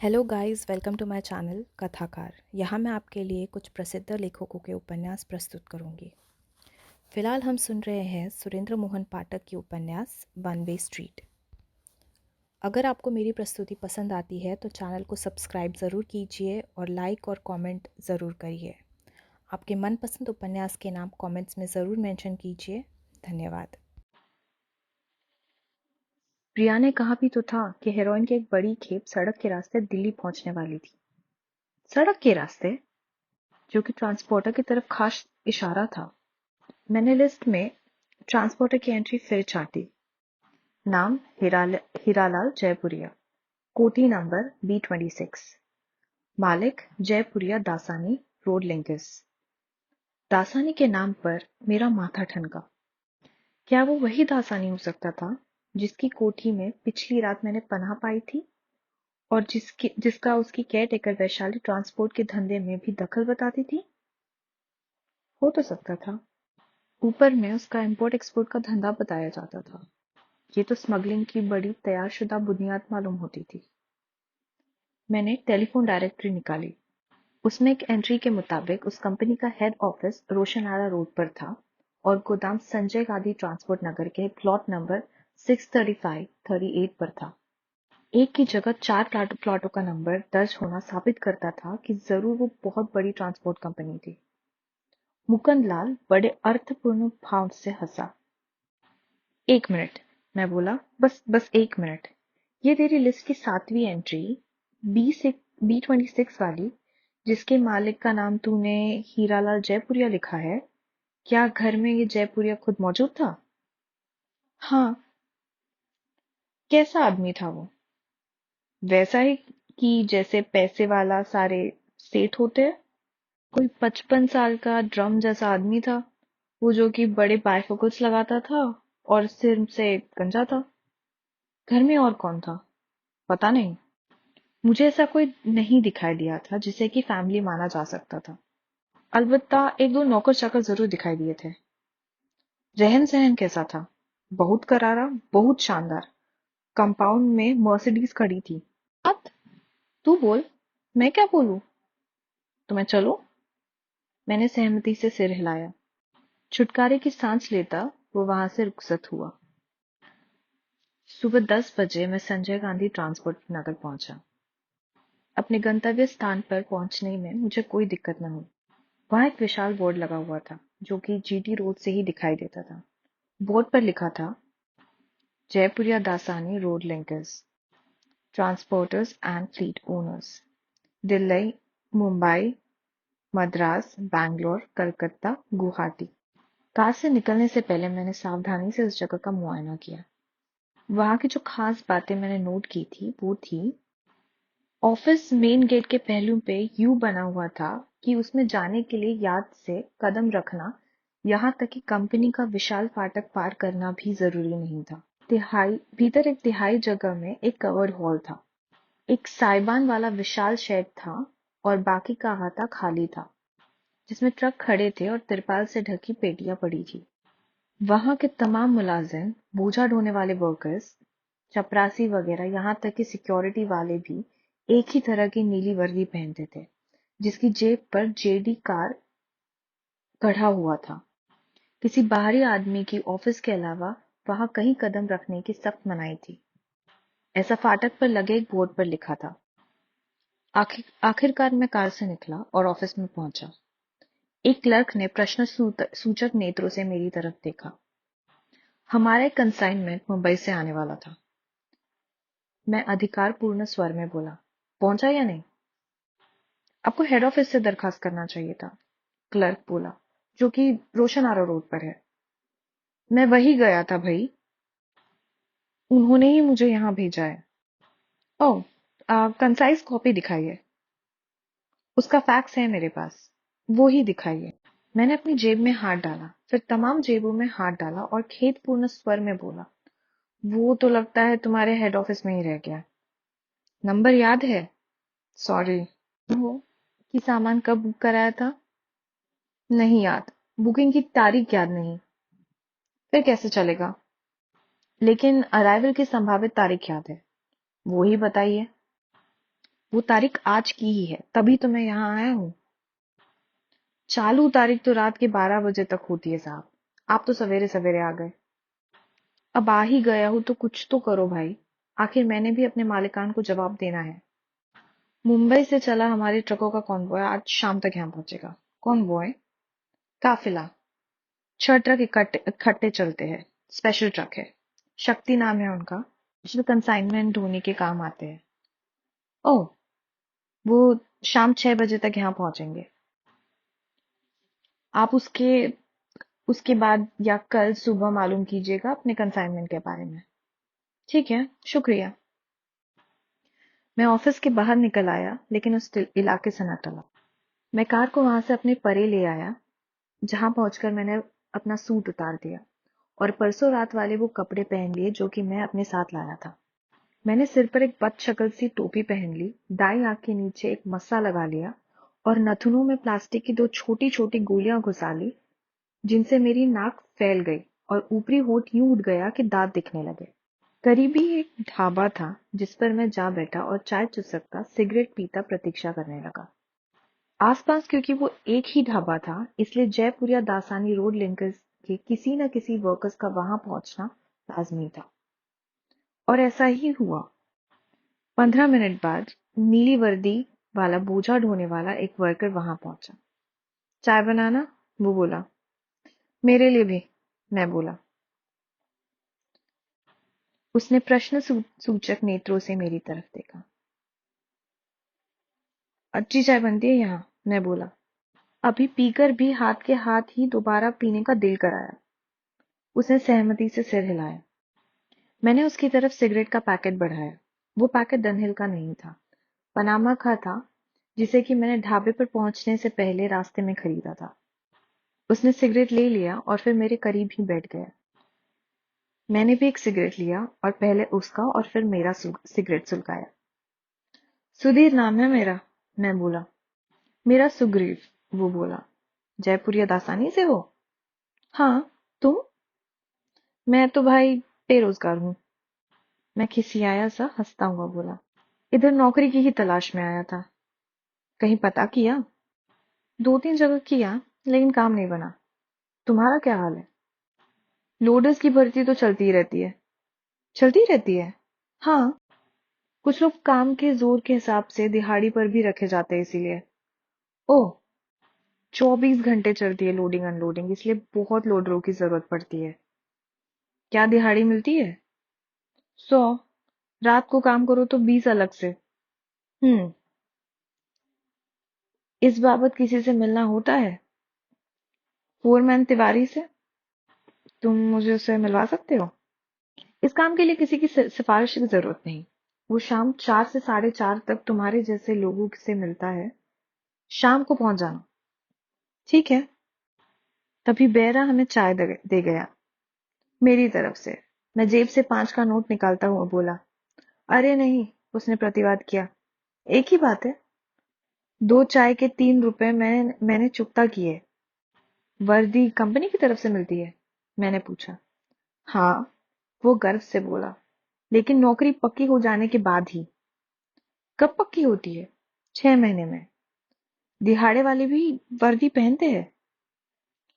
Hello guys, welcome to my channel Kathakar. यहाँ मैं आपके लिए कुछ प्रसिद्ध लेखकों के उपन्यास प्रस्तुत करूँगी। फ़िलहाल हम सुन रहे हैं सुरेंद्र मोहन पाठक की उपन्यास वन वे स्ट्रीट। अगर आपको मेरी प्रस्तुति पसंद आती है तो चैनल को सब्सक्राइब ज़रूर कीजिए और लाइक और कमेंट ज़रूर करिए। आपके मनपसंद उपन्यास के नाम कमेंट्स में ज़रूर मेंशन कीजिए। धन्यवाद। प्रिया ने कहा भी तो था कि हेरोइन की एक बड़ी खेप सड़क के रास्ते दिल्ली पहुंचने वाली थी। सड़क के रास्ते, जो कि ट्रांसपोर्टर की तरफ खास इशारा था। मैंने लिस्ट में ट्रांसपोर्टर की एंट्री फिर छांटी। नाम हीरालाल जयपुरिया, कोठी नंबर B26, मालिक जयपुरिया दासानी रोड लिंकस। दासानी के नाम पर मेरा माथा ठनका। क्या वो वही दासानी हो सकता था जिसकी कोठी में पिछली रात मैंने पनाह पाई थी और जिसका उसकी केयर टेकर वैशाली ट्रांसपोर्ट के धंधे में भी दखल बताती थी? हो तो सकता था। ऊपर में उसका इंपोर्ट एक्सपोर्ट का धंधा बताया जाता था। ये तो स्मगलिंग की बड़ी तैयारशुदा बुनियाद मालूम होती थी। मैंने टेलीफोन डायरेक्टरी निकाली। उसमें एक एंट्री के मुताबिक उस कंपनी का हेड ऑफिस रोशनारा रोड पर था और गोदाम संजय गांधी ट्रांसपोर्ट नगर के प्लॉट नंबर 635-38 पर था। एक की जगह 4 प्लॉटों का नंबर दर्ज होना साबित करता था कि जरूर वो बहुत बड़ी ट्रांसपोर्ट कंपनी थी। मुकुंद लाल बड़े अर्थपूर्ण भाव से हंसा। 1 मिनट, मैं बोला। बस 1 मिनट। ये तेरी लिस्ट की 7वीं एंट्री B26 वाली, जिसके मालिक का नाम तूने हीरालाल जयपुरिया लिखा है। क्या घर में ये जयपुरिया खुद मौजूद था? हाँ। कैसा आदमी था वो? वैसा ही कि जैसे पैसे वाला सारे सेठ होते हैं। कोई 55 साल का ड्रम जैसा आदमी था वो, जो कि बड़े बायफोकल्स लगाता था और सिर से गंजा था। घर में और कौन था? पता नहीं। मुझे ऐसा कोई नहीं दिखाई दिया था जिसे कि फैमिली माना जा सकता था। अलबत्ता एक दो नौकर चाकर जरूर दिखाई दिए थे। रहन सहन कैसा था? बहुत करारा, बहुत शानदार। कंपाउंड में मर्सिडीज खड़ी थी। बात तू बोल, मैं क्या बोलूं? तो मैं चलूं? मैंने सहमति से सिर हिलाया। छुटकारे की सांस लेता वो वहां से रुखसत हुआ। सुबह 10 बजे मैं संजय गांधी ट्रांसपोर्ट नगर पहुंचा। अपने गंतव्य स्थान पर पहुंचने में मुझे कोई दिक्कत न हुई। वहां एक विशाल बोर्ड लगा हुआ था जो कि GT रोड से ही दिखाई देता था। बोर्ड पर लिखा था, Jaipuria Dasani road linkers, transporters and fleet owners, Delhi, Mumbai, Madras, Bangalore, Calcutta, Guwahati. Car से निकलने से पहले मैंने सावधानी से उस जगह का मुआयना किया। वहां की जो खास बातें मैंने नोट की थी वो थी, ऑफिस मेन गेट के पहलू पे यू बना हुआ था कि उसमें जाने के लिए याद से कदम रखना, यहाँ तक कि कंपनी का विशाल फाटक पार करना भी जरूरी नहीं था। भीतर एक तिहाई जगह में एक कवर्ड हॉल था। एक साइबान वाला विशाल शेड था और बाकी का अहाता खाली था, जिसमें ट्रक खड़े थे और तिरपाल से ढकी पेटियां पड़ी थी। वहां के तमाम मुलाजिम, बोझा ढोने वाले वर्कर्स, चपरासी वगैरह, यहाँ तक कि सिक्योरिटी वाले भी एक ही तरह की नीली वर्दी पहनते थे, जिसकी जेब पर JD कार गढ़ा हुआ था। किसी बाहरी आदमी की ऑफिस के अलावा वहां कहीं कदम रखने की सख्त मनाही थी, ऐसा फाटक पर लगे एक बोर्ड पर लिखा था। आखिरकार मैं कार से निकला और ऑफिस में पहुंचा। एक क्लर्क ने प्रश्न सूचक नेत्रों से मेरी तरफ देखा। हमारा एक कंसाइनमेंट मुंबई से आने वाला था। मैं अधिकारपूर्ण स्वर में बोला, पहुंचा या नहीं? आपको हेड ऑफिस से दरखास्त करना चाहिए था, क्लर्क बोला, जो कि रोशन आरा रोड पर है। मैं वही गया था भाई, उन्होंने ही मुझे यहाँ भेजा है। ओह, कंसाइज कॉपी दिखाइए। उसका फैक्स है मेरे पास, वो ही दिखाइए। मैंने अपनी जेब में हाथ डाला, फिर तमाम जेबों में हाथ डाला और खेदपूर्ण स्वर में बोला, वो तो लगता है तुम्हारे हेड ऑफिस में ही रह गया। नंबर याद है? सॉरी। हो कि सामान कब बुक कराया था? नहीं याद। बुकिंग की तारीख याद नहीं। फिर कैसे चलेगा? लेकिन अराइवल की संभावित तारीख याद है। वो ही बताइए। वो तारीख आज की ही है, तभी तो मैं यहाँ आया हूँ। चालू तारीख तो रात के 12 बजे तक होती है साहब। आप तो सवेरे सवेरे आ गए। अब आ ही गया हूँ तो कुछ तो करो भाई। आखिर मैंने भी अपने मालिकान को जवाब देना है। मुंबई से चला हमारे ट्रकों का कॉन्वॉय आज शाम तक यहाँ पहुंचेगा। कॉन्वॉय? काफिला। 6 ट्रक इकट्ठे चलते हैं। स्पेशल ट्रक है। शक्ति नाम है उनका। जो कंसाइनमेंट ढोने के काम आते हैं। ओह, वो शाम 6 बजे तक यहाँ पहुंचेंगे। आप उसके उसके बाद या कल सुबह मालूम कीजिएगा अपने कंसाइनमेंट के बारे में। ठीक है, शुक्रिया। मैं ऑफिस के बाहर निकल आया, लेकिन उस इलाके से न टला। मैं कार को वहां से अपने परे ले आया, जहां पहुंचकर मैंने अपना सूट उतार दिया और परसों रात वाले वो कपड़े पहन लिए जो कि मैं अपने साथ लाया था। मैंने सिर पर एक बदशक्ल सी टोपी पहन ली, दाई आंख के नीचे एक मस्सा लगा लिया और नथुनों में प्लास्टिक की 2 छोटी-छोटी गोलियां घुसा ली, जिनसे मेरी नाक फैल गई और ऊपरी होंठ यूं उठ गया कि दांत दिखने लगे। करीबी एक ढाबा था जिस पर मैं जा बैठा और चाय चुसकता सिगरेट पीता प्रतीक्षा करने लगा। आसपास क्योंकि वो एक ही ढाबा था, इसलिए जयपुरिया दासानी रोड लिंकर्स के किसी न किसी वर्कर्स का वहां पहुंचना लाजमी था। और ऐसा ही हुआ। 15 मिनट बाद नीली वर्दी वाला बोझा ढोने वाला एक वर्कर वहां पहुंचा। चाय बनाना? वो बोला। मेरे लिए भी, मैं बोला। उसने प्रश्न सूचक नेत्रों से मेरी तरफ देखा। अच्छी चाय बनती है यहाँ, मैं बोला। अभी पीकर भी हाथ ही दोबारा पीने का दिल कराया। उसने सहमति से सिर हिलाया। मैंने उसकी तरफ सिगरेट का पैकेट बढ़ाया। वो पैकेट डनहिल का नहीं था, पनामा का था, जिसे कि मैंने ढाबे पर पहुंचने से पहले रास्ते में खरीदा था। उसने सिगरेट ले लिया और फिर मेरे करीब ही बैठ गया। मैंने भी एक सिगरेट लिया और पहले उसका और फिर मेरा सिगरेट सुलगाया। सुधीर नाम है मेरा, मैं बोला। मेरा सुग्रीव, वो बोला। जयपुरिया दासानी से हो? हाँ, तुम? मैं तो भाई बेरोजगार हूँ। मैं खिसियाया सा हंसता हुआ बोला। इधर नौकरी की ही तलाश में आया था। कहीं पता किया? 2-3 जगह किया, लेकिन काम नहीं बना। तुम्हारा क्या हाल है? लोडर्स की भर्ती तो चलती ही रहती है। चलती रहती है? हाँ, कुछ लोग काम के जोर के हिसाब से दिहाड़ी पर भी रखे जाते हैं इसीलिए। ओह, 24 घंटे चलती है लोडिंग अनलोडिंग, इसलिए बहुत लोडरों की जरूरत पड़ती है। क्या दिहाड़ी मिलती है? 100। रात को काम करो तो 20 अलग से। हम्म। इस बाबत किसी से मिलना होता है? फोरमैन तिवारी से। तुम मुझे उससे मिलवा सकते हो? इस काम के लिए किसी की सिफारिश की जरूरत नहीं। वो शाम 4 से 4:30 तक तुम्हारे जैसे लोगों से मिलता है। शाम को पहुंच जाना। ठीक है। तभी बेरा हमें चाय दे गया, मेरी तरफ से। मैं जेब से 5 का नोट निकालता हुआ बोला। अरे नहीं, उसने प्रतिवाद किया। एक ही बात है। 2 चाय के 3 रुपए मैंने चुकता किए। वर्दी कंपनी की तरफ से मिलती है? मैंने पूछा। हाँ, वो गर्व से बोला, लेकिन नौकरी पक्की हो जाने के बाद ही। कब पक्की होती है? 6 महीने में। दिहाड़े वाले भी वर्दी पहनते हैं?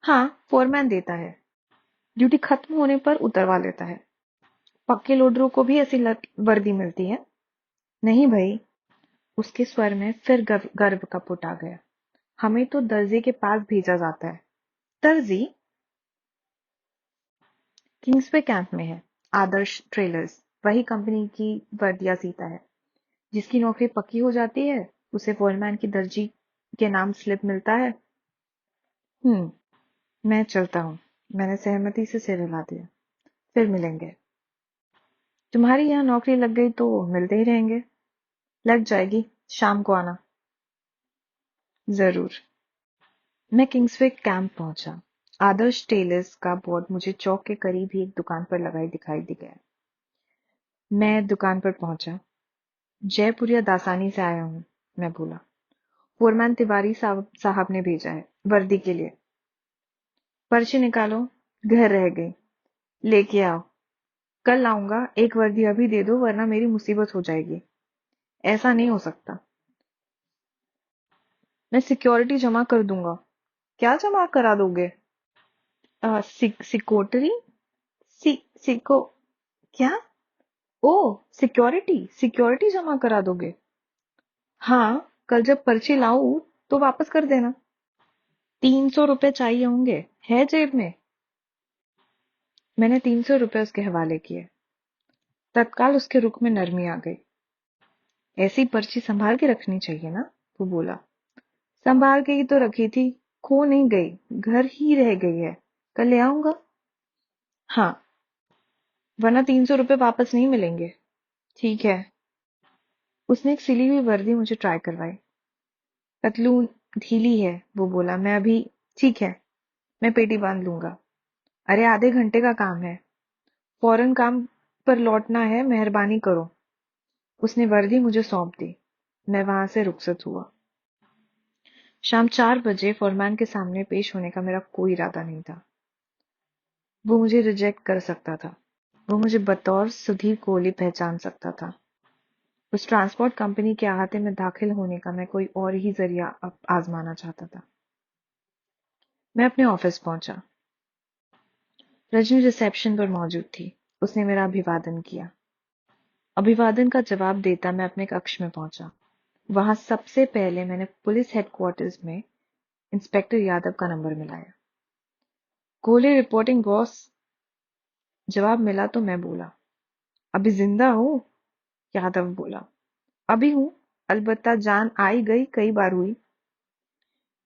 हाँ, फोरमैन देता है। ड्यूटी खत्म होने पर उतरवा लेता है। पक्के लोडरों को भी ऐसी वर्दी मिलती है? नहीं भाई। उसके स्वर में फिर गर्व का पुट आ गया। हमें तो दर्जी के पास भेजा जाता है। दर्जी? किंग्सवे कैंप में है। आदर्श ट्रेलर्स वही कंपनी की वर्दियां सीता है। जिसकी नौकरी पक्की हो जाती है, उसे फोरमैन की दर्जी के नाम स्लिप मिलता है। मैं चलता हूँ। मैंने सहमति से सिर हिला दिया। फिर मिलेंगे। तुम्हारी यहाँ नौकरी लग गई तो मिलते ही रहेंगे। लग जाएगी, शाम को आना। जरूर। मैं किंग्सवे कैंप पहुंचा। आदर्श टेलर्स का बोर्ड मुझे चौक के करीब ही एक दुकान पर लगाई दिखाई दी गया। मैं दुकान पर पहुंचा। जयपुरिया दासानी से आया हूँ, मैं बोला। फोरमैन तिवारी साहब ने भेजा है वर्दी के लिए। पर्ची निकालो। घर रह गई। लेके आओ। कल लाऊंगा। एक वर्दी अभी दे दो, वरना मेरी मुसीबत हो जाएगी। ऐसा नहीं हो सकता। मैं सिक्योरिटी जमा कर दूंगा। क्या जमा करा दोगे? सिकोटरी? सिको क्या? ओ, सिक्योरिटी सिक्योरिटी जमा करा दोगे? हाँ, कल जब पर्ची लाऊं तो वापस कर देना। 300 रुपए चाहिए होंगे, है जेब में? मैंने 300 रुपए उसके हवाले किए। तत्काल उसके रुख में नरमी आ गई। ऐसी पर्ची संभाल के रखनी चाहिए ना, वो बोला। संभाल के ही तो रखी थी, खो नहीं गई, घर ही रह गई है। कल ले आऊंगा। हाँ, वरना 300 रुपए वापस नहीं मिलेंगे। ठीक है। उसने एक सिली हुई वर्दी मुझे ट्राई करवाई। पतलून ढीली है, वो बोला। मैं अभी ठीक है, मैं पेटी बांध लूंगा। अरे आधे घंटे का काम है, फौरन काम पर लौटना है, मेहरबानी करो। उसने वर्दी मुझे सौंप दी। मैं वहां से रुखसत हुआ। शाम 4 बजे फॉरमैन के सामने पेश होने का मेरा कोई इरादा नहीं था। वो मुझे रिजेक्ट कर सकता था। वो मुझे बतौर सुधीर कोहली पहचान सकता था। उस ट्रांसपोर्ट कंपनी के अहाते में दाखिल होने का मैं कोई और ही जरिया आजमाना चाहता था। मैं अपने ऑफिस पहुंचा। रजनी रिसेप्शन पर मौजूद थी। उसने मेरा अभिवादन किया। अभिवादन का जवाब देता मैं अपने कक्ष में पहुंचा। वहां सबसे पहले मैंने पुलिस हेडक्वार्टर्स में इंस्पेक्टर यादव का नंबर मिलाया। Kohli reporting boss. जवाब मिला तो मैं बोला, अभी जिंदा हूँ? यादव बोला, अभी हूँ, अलबत्ता जान आई गई कई बार हुई।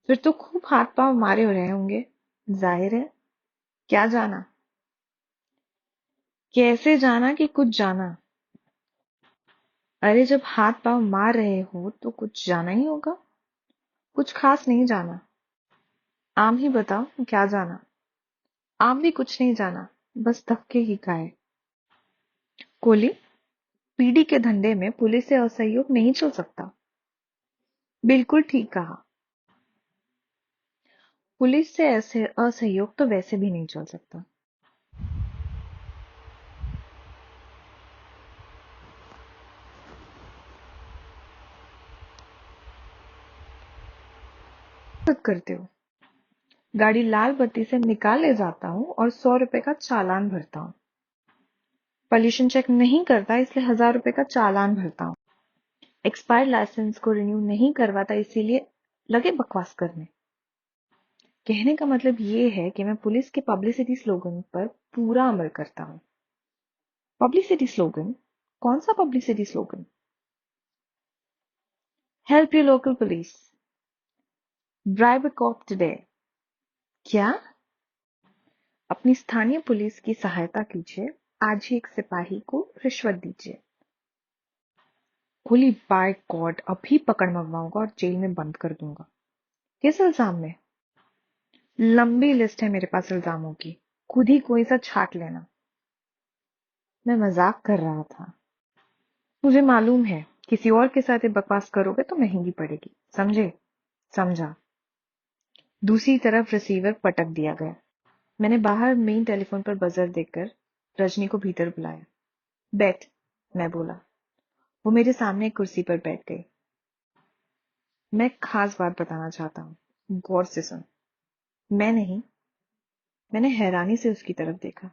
फिर तो खूब हाथ पांव मारे हो रहे होंगे। जाहिर है। क्या जाना? कैसे जाना कि कुछ जाना? अरे जब हाथ पांव मार रहे हो तो कुछ जाना ही होगा। कुछ खास नहीं जाना। आम ही बताओ, क्या जाना? आम भी कुछ नहीं जाना, बस धक्के ही खाए। कोहली, पीडी के धंधे में पुलिस से असहयोग नहीं चल सकता। बिल्कुल ठीक कहा। पुलिस से ऐसे असहयोग तो वैसे भी नहीं चल सकता। मत करते हो। गाड़ी लाल बत्ती से निकाल ले जाता हूँ और 100 रुपए का चालान भरता हूँ। पॉल्यूशन चेक नहीं करता इसलिए 1000 रुपए का चालान भरता हूँ। एक्सपायर्ड लाइसेंस को रिन्यू नहीं करवाता इसीलिए लगे बकवास करने। कहने का मतलब ये है कि मैं पुलिस के पब्लिसिटी स्लोगन पर पूरा अमल करता हूँ। Publicity slogan? कौन सा publicity slogan? Help your local police, bribe a cop today. क्या? अपनी स्थानीय पुलिस की सहायता कीजिए, आज ही एक सिपाही को रिश्वत दीजिए। कोहली, बाय गॉड, अभी पकड़ मंगवाऊंगा और जेल में बंद कर दूंगा। किस इल्जाम में? लंबी लिस्ट है मेरे पास इल्जामों की, खुद ही कोई सा छाट लेना। मैं मजाक कर रहा था। मुझे मालूम है, किसी और के साथ ये बकवास करोगे तो महंगी पड़ेगी, समझे? समझा। दूसरी तरफ रिसीवर पटक दिया गया। मैंने बाहर मेन टेलीफोन पर बजर देकर रजनी को भीतर बुलाया। बैठ, मैं बोला। वो मेरे सामने एक कुर्सी पर बैठ गई। मैं एक खास बात बताना चाहता हूँ, गौर से सुन। मैं नहीं। मैंने हैरानी से उसकी तरफ देखा।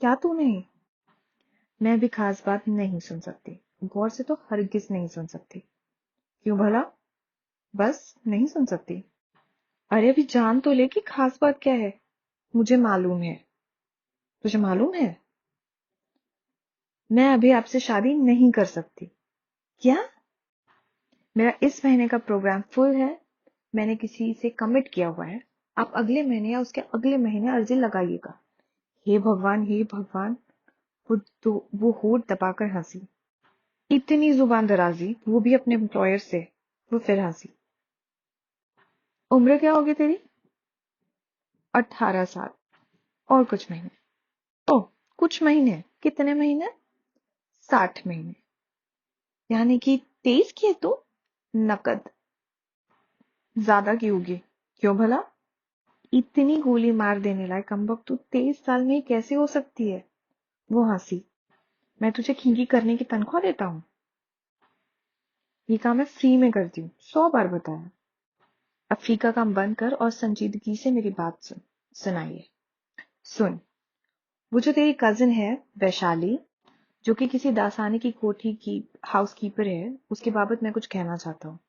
क्या तू नहीं? मैं भी खास बात नहीं सुन सकती, गौर से तो हरगिज नहीं सुन सकती। क्यों भला? बस नहीं सुन सकती। अरे अभी जान तो ले कि खास बात क्या है। मुझे मालूम है। तुझे मालूम है? मैं अभी आपसे शादी नहीं कर सकती। क्या? मेरा इस महीने का प्रोग्राम फुल है। मैंने किसी से कमिट किया हुआ है। आप अगले महीने या उसके अगले महीने अर्जी लगाइएगा। हे भगवान, हे भगवान। वो होठ दबाकर हंसी। इतनी जुबान दराजी, वो भी अपने एम्प्लॉयर से। वो फिर हंसी। उम्र क्या होगी तेरी? 18 साल। और कुछ महीने। ओह, कुछ महीने? कितने महीने? 60 महीने। यानी कि 23 की है तू? नकद। ज्यादा की होगी। क्यों भला? इतनी गोली मार देने लायक कमबख्त तू 23 साल में ही कैसे हो सकती है? वो हंसी। मैं तुझे खींगी करने की तनख्वाह देता हूँ? ये काम मैं फ्री में करती हूँ, 100 बार बताया। अब फ्री का काम बंद कर और संजीदगी से मेरी बात सुनाइए। सुन, वो जो तेरी कजिन है वैशाली, जो कि किसी दासानी की कोठी की हाउसकीपर है, उसके बाबत मैं कुछ कहना चाहता हूँ।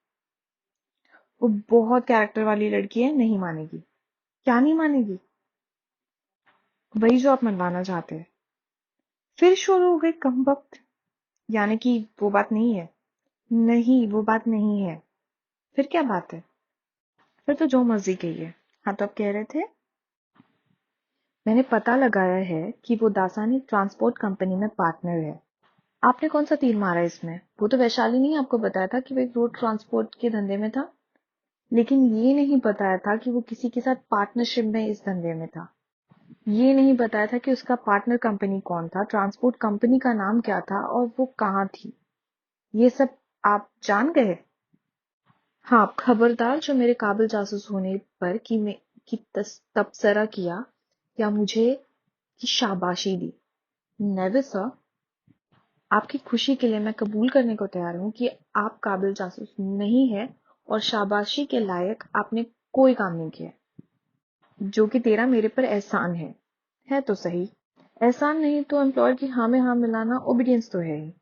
वो बहुत कैरेक्टर वाली लड़की है, नहीं मानेगी। क्या नहीं मानेगी? वही जो आप मनवाना चाहते हैं। फिर शुरू हो गई कमबख्त। यानी कि वो बात नहीं है। नहीं, वो बात नहीं है। फिर क्या बात है? फिर तो जो मर्जी कहिए। हाँ, तो आप कह रहे थे। मैंने पता लगाया है कि वो दासानी ट्रांसपोर्ट कंपनी में पार्टनर है। आपने कौन सा तीर मारा इसमें? वो तो वैशाली नहीं आपको बताया था कि वो एक रोड ट्रांसपोर्ट के धंधे में था? लेकिन ये नहीं बताया था कि वो किसी के साथ पार्टनरशिप में इस धंधे में था। ये नहीं बताया था कि उसका पार्टनर कंपनी कौन था, ट्रांसपोर्ट कंपनी का नाम क्या था और वो कहाँ थी। ये सब आप जान गए? हाँ, खबरदार जो मेरे काबिल जासूस होने पर की तबसरा किया या मुझे की शाबाशी दी। Never sir. आपकी खुशी के लिए मैं कबूल करने को तैयार हूँ कि आप काबिल जासूस नहीं है और शाबाशी के लायक आपने कोई काम नहीं किया, जो कि तेरा मेरे पर एहसान है तो सही। एहसान नहीं तो एम्प्लॉयर की हाँ में हाँ मिलाना ओबीडियंस तो है ही।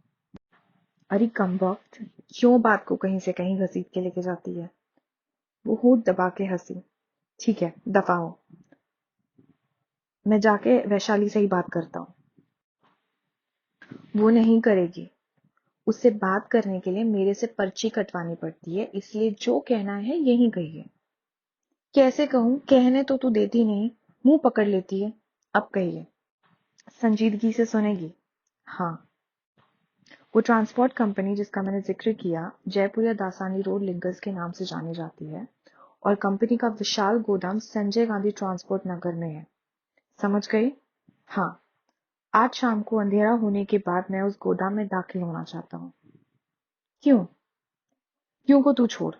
अरे कम वक्त, क्यों बात को कहीं से कहीं घसीट के लेके जाती है? वो होठ दबा के हंसी। ठीक है, दफा हो। मैं जाके वैशाली से ही बात करता हूँ। वो नहीं करेगी। उससे बात करने के लिए मेरे से पर्ची कटवानी पड़ती है, इसलिए जो कहना है यही कहिए। कैसे कहूँ? कहने तो तू देती नहीं, मुंह पकड़ लेती है। अब कहिए। संजीदगी से सुनेगी? हाँ। वो ट्रांसपोर्ट कंपनी जिसका मैंने जिक्र किया, जयपुर या दासानी रोड लिंकर्स के नाम से जानी जाती है, और कंपनी का विशाल गोदाम संजय गांधी ट्रांसपोर्ट नगर में है। समझ गई? हाँ। आज शाम को अंधेरा होने के बाद मैं उस गोदाम में दाखिल होना चाहता हूँ। क्यों? क्यों को तू छोड़।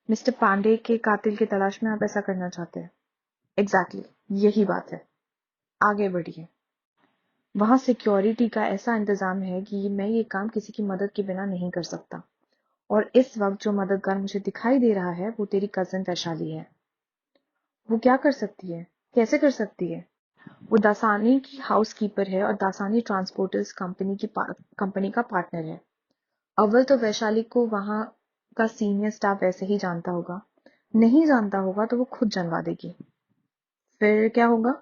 मिस्टर पांडे के कातिल की तलाश में आप ऐसा करना चाहते हैं? एग्जैक्टली, यही बात है। आगे बढ़िए। वहां सिक्योरिटी का ऐसा इंतजाम है कि मैं ये काम किसी की मदद के बिना नहीं कर सकता। और इस वक्त जो मददगार मुझे दिखाई दे रहा है वो तेरी कजिन वैशाली है। वो क्या कर सकती है? कैसे कर सकती है? वो दासानी की हाउसकीपर है और दासानी ट्रांसपोर्टर्स कंपनी का पार्टनर है। अव्वल तो वैशाली को वहां का सीनियर स्टाफ वैसे ही जानता होगा। नहीं जानता होगा तो वो खुद जानवा देगी। फिर क्या होगा?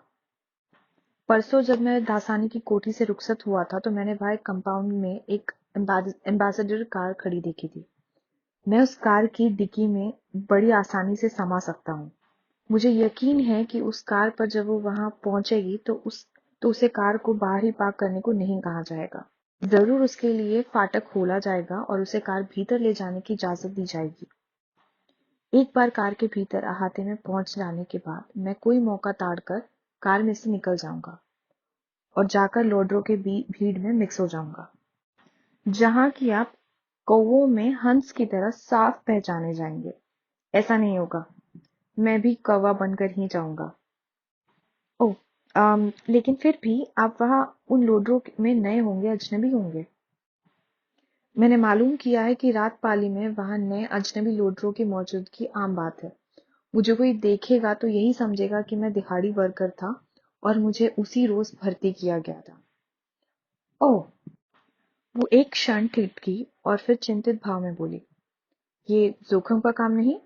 परसों जब मैं दासानी की कोठी से रुखसत हुआ था तो मैंने वहां एक कंपाउंड में एक एम्बेसडर कार खड़ी देखी थी। मैं उस कार की डिक्की में बड़ी आसानी से समा सकता हूँ। मुझे यकीन है कि उस कार पर जब वो वहां पहुंचेगी तो उसे कार को बाहर ही पार्क करने को नहीं कहा जाएगा। जरूर उसके लिए फाटक खोला जाएगा और उसे कार भीतर ले जाने की इजाजत दी जाएगी। एक बार कार के भीतर अहाते में पहुंच जाने के बाद मैं कोई मौका ताड़कर कार में से निकल जाऊंगा और जाकर लोडरों के भीड़ में मिक्स हो जाऊंगा, जहां की आप कौवों में हंस की तरह साफ पहचाने जाएंगे। ऐसा नहीं होगा। मैं भी कौवा बनकर ही जाऊंगा। ओह, लेकिन फिर भी आप वहां उन लोडरों में नए होंगे, अजनबी होंगे। मैंने मालूम किया है कि रात पाली में वहां नए अजनबी लोडरों की मौजूदगी आम बात है। मुझे कोई देखेगा तो यही समझेगा कि मैं दिहाड़ी वर्कर था और मुझे उसी रोज भर्ती किया गया था। ओह। वो एक क्षण ठिठकी और फिर चिंतित भाव में बोली, ये जोखिम का काम नहीं?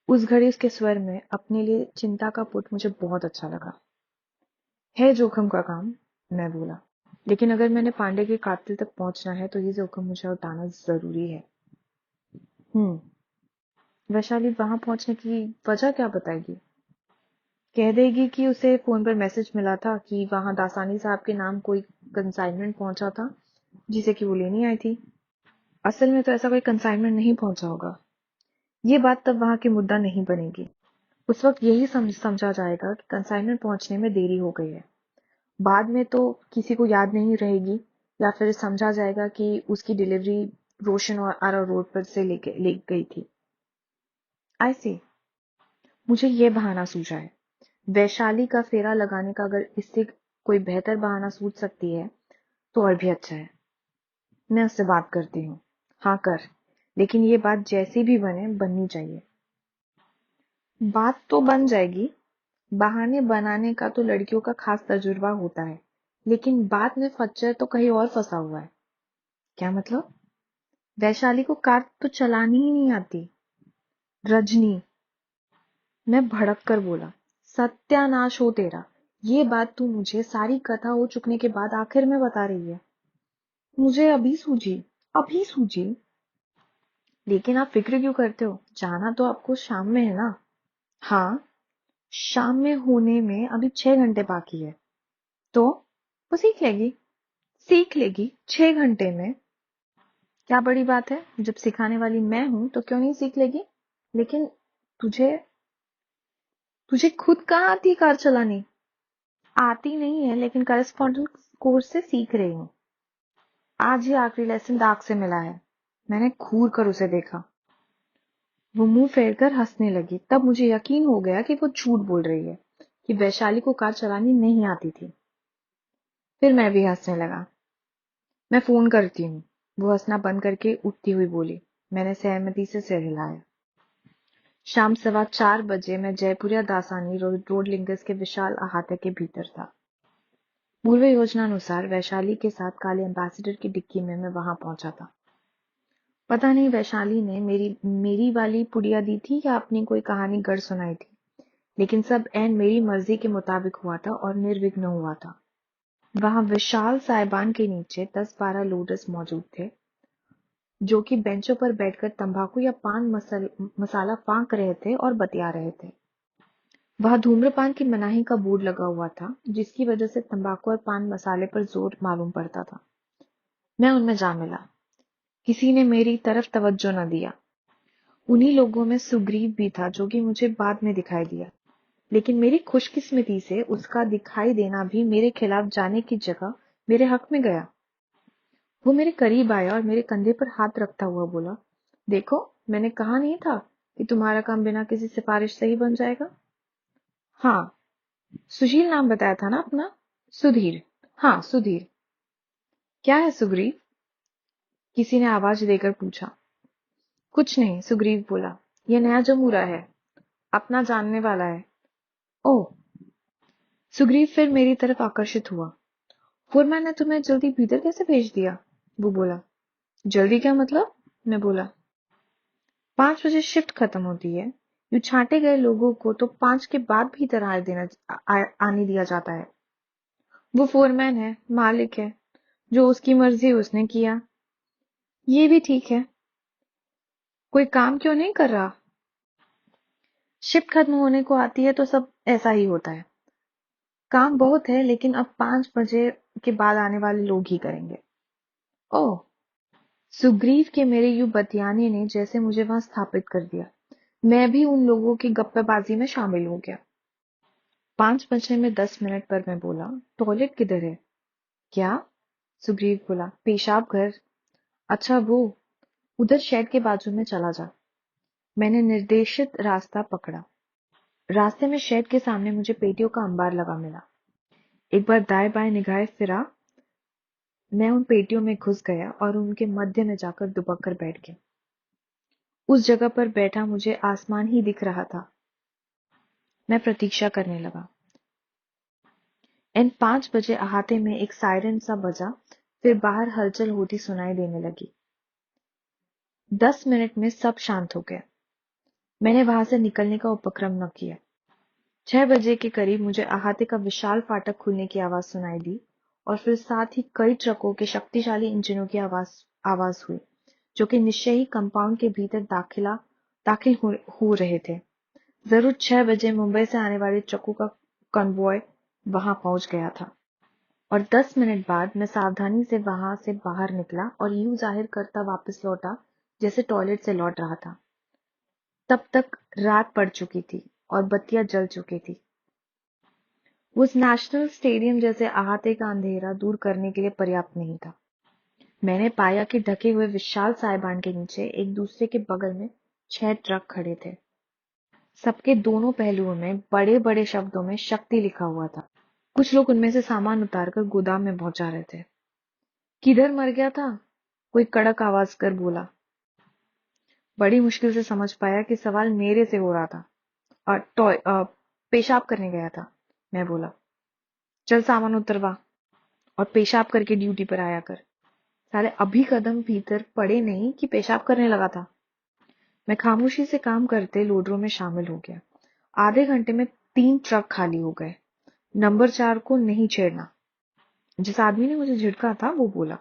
उस घड़ी उसके स्वर में अपने लिए चिंता का पुट मुझे बहुत अच्छा लगा। है जोखिम का काम, मैं बोला, लेकिन अगर मैंने पांडे के कातिल तक पहुंचना है तो ये जोखिम मुझे उठाना जरूरी है। वैशाली वहां पहुंचने की वजह क्या बताएगी? कह देगी कि उसे फोन पर मैसेज मिला था कि वहां दासानी साहब के नाम कोई कंसाइनमेंट पहुंचा था जिसे कि वो लेनी आई थी। असल में तो ऐसा कोई कंसाइनमेंट नहीं पहुंचा होगा। ये बात तब वहां की मुद्दा नहीं बनेगी। उस वक्त यही समझा जाएगा कि कंसाइनमेंट पहुंचने में देरी हो गई है। बाद में तो किसी को याद नहीं रहेगी, या फिर समझा जाएगा कि उसकी डिलीवरी रोशन और आरा रोड पर से ले गई थी। आई सी। मुझे ये बहाना सूझा है। वैशाली का फेरा लगाने का अगर इससे कोई बेहतर बहाना सूझ सकती है तो और भी अच्छा है। मैं उससे बात करती हूँ। हाँ कर, लेकिन ये बात जैसी भी बने बननी चाहिए। बात तो बन जाएगी। बहाने बनाने का तो लड़कियों का खास तजुर्बा होता है, लेकिन बात में फच्चर तो कहीं और फंसा हुआ है। क्या मतलब? वैशाली को कार तो चलानी ही नहीं आती। रजनी, मैं भड़क कर बोला, सत्यानाश हो तेरा। ये बात तू मुझे सारी कथा हो चुकने के बाद आखिर में बता रही है। मुझे अभी सूझी, अभी सूझी। लेकिन आप फिक्र क्यों करते हो? जाना तो आपको शाम में है ना? हाँ, शाम में होने में अभी 6 घंटे बाकी है। तो वो सीख लेगी। सीख लेगी 6 घंटे में। क्या बड़ी बात है? जब सिखाने वाली मैं हूं तो क्यों नहीं सीख लेगी? लेकिन तुझे तुझे खुद कहाँ आती कार चलानी? आती नहीं है, लेकिन करस्पॉन्डेंस कोर्स से सीख रही हूँ। आज ही आखिरी लेसन दाग से मिला है। मैंने घूर कर उसे देखा। वो मुंह फेरकर हंसने लगी। तब मुझे यकीन हो गया कि वो झूठ बोल रही है, कि वैशाली को कार चलानी नहीं आती थी। फिर मैं भी हंसने लगा। मैं फोन करती हूँ। वो हंसना बंद करके उठती हुई बोली। मैंने सहमति से सिर हिलाया। शाम 4:15 मैं जयपुरिया दासानी रोड लिंगस के विशाल अहाते के भीतर था। पूर्व योजनानुसार वैशाली के साथ काले एम्बेसडर की डिक्की में मैं वहां पहुंचा था। पता नहीं वैशाली ने मेरी वाली पुड़िया दी थी या अपनी कोई कहानी गढ़ सुनाई थी, लेकिन सब ऐन मेरी मर्जी के मुताबिक हुआ था और निर्विघ्न हुआ था। वहां विशाल साइबान के नीचे 10-12 लोटस मौजूद थे, जो कि बेंचों पर बैठकर तंबाकू या पान मसाला फांक रहे थे और बतिया रहे थे। वहां धूम्रपान की मनाही का बोर्ड लगा हुआ था, जिसकी वजह से तंबाकू और पान मसाले पर जोर मालूम पड़ता था। मैं उनमें जा मिला। किसी ने मेरी तरफ तवज्जो न दिया। उन्हीं लोगों में सुग्रीव भी था, जो कि मुझे बाद में दिखाई दिया, लेकिन मेरी खुशकिस्मती से उसका दिखाई देना भी मेरे खिलाफ जाने की जगह मेरे हक में गया। वो मेरे करीब आया और मेरे कंधे पर हाथ रखता हुआ बोला, देखो, मैंने कहा नहीं था कि तुम्हारा काम बिना किसी सिफारिश से ही बन जाएगा। हाँ, सुशील नाम बताया था ना अपना? सुधीर। हाँ, सुधीर। क्या है सुग्रीव? किसी ने आवाज देकर पूछा। कुछ नहीं, सुग्रीव बोला। यह नया जमूरा है, अपना जानने वाला है। ओह। सुग्रीव फिर मेरी तरफ आकर्षित हुआ। फोरमैन ने तुम्हें जल्दी भीतर कैसे भेज दिया? वो बोला। जल्दी क्या मतलब? मैं बोला। 5 बजे शिफ्ट खत्म होती है। यूं छांटे गए लोगों को तो 5 के बाद भीतर आने दिया जाता है। वो फोरमैन है, मालिक है, जो उसकी मर्जी उसने किया। ये भी ठीक है। कोई काम क्यों नहीं कर रहा? शिफ्ट खत्म होने को आती है तो सब ऐसा ही होता है। काम बहुत है, लेकिन अब 5 बजे के बाद आने वाले लोग ही करेंगे। ओह। सुग्रीव के मेरे यूं बतियाने ने जैसे मुझे वहां स्थापित कर दिया। मैं भी उन लोगों की गप्पेबाजी में शामिल हो गया। 5:10 पर मैं बोला, टॉयलेट किधर है? क्या? सुग्रीव बोला, पेशाब घर। अच्छा वो, उधर शेड के बाजू में चला जा। मैंने निर्देशित रास्ता पकड़ा। रास्ते में शेड के सामने मुझे पेटियों का अंबार लगा मिला। एक बार दाएं बाएं निगाहें फिरा, मैं उन पेटियों में घुस गया और उनके मध्य में जाकर दुबक कर बैठ गया। उस जगह पर बैठा मुझे आसमान ही दिख रहा था। मैं प्रतीक्षा करने लगा। एन 5 बजे अहाते में एक सायरन सा बजा, फिर बाहर हलचल होती सुनाई देने लगी। 10 मिनट में सब शांत हो गया। मैंने वहां से निकलने का उपक्रम न किया। 6 बजे के करीब मुझे अहाते का विशाल फाटक खुलने की आवाज सुनाई दी, और फिर साथ ही कई ट्रकों के शक्तिशाली इंजनों की आवाज हुई, जो कि निश्चय ही कंपाउंड के भीतर दाखिल हो रहे थे। जरूर 6 बजे मुंबई से आने वाले ट्रकों का कन्वॉय वहां पहुंच गया था, और 10 मिनट बाद मैं सावधानी से वहां से बाहर निकला और यूं जाहिर करता वापस लौटा जैसे टॉयलेट से लौट रहा था। तब तक रात पड़ चुकी थी और बत्तियां जल चुकी थी। उस नेशनल स्टेडियम जैसे अहाते का अंधेरा दूर करने के लिए पर्याप्त नहीं था। मैंने पाया कि ढके हुए विशाल साइबान के नीचे एक दूसरे के बगल में 6 ट्रक खड़े थे। सबके दोनों पहलुओं में बड़े बड़े शब्दों में शक्ति लिखा हुआ था। कुछ लोग उनमें से सामान उतारकर गोदाम में पहुंचा रहे थे। किधर मर गया था? कोई कड़क आवाज कर बोला। बड़ी मुश्किल से समझ पाया कि सवाल मेरे से हो रहा था। पेशाब करने गया था, मैं बोला। चल सामान उतरवा और पेशाब करके ड्यूटी पर आया कर। साले अभी कदम भीतर पड़े नहीं कि पेशाब करने लगा था। मैं खामोशी से काम करते लोडरों में शामिल हो गया। आधे घंटे में 3 ट्रक खाली हो गए। नंबर 4 को नहीं छेड़ना। जिस आदमी ने मुझे झिड़का था वो बोला।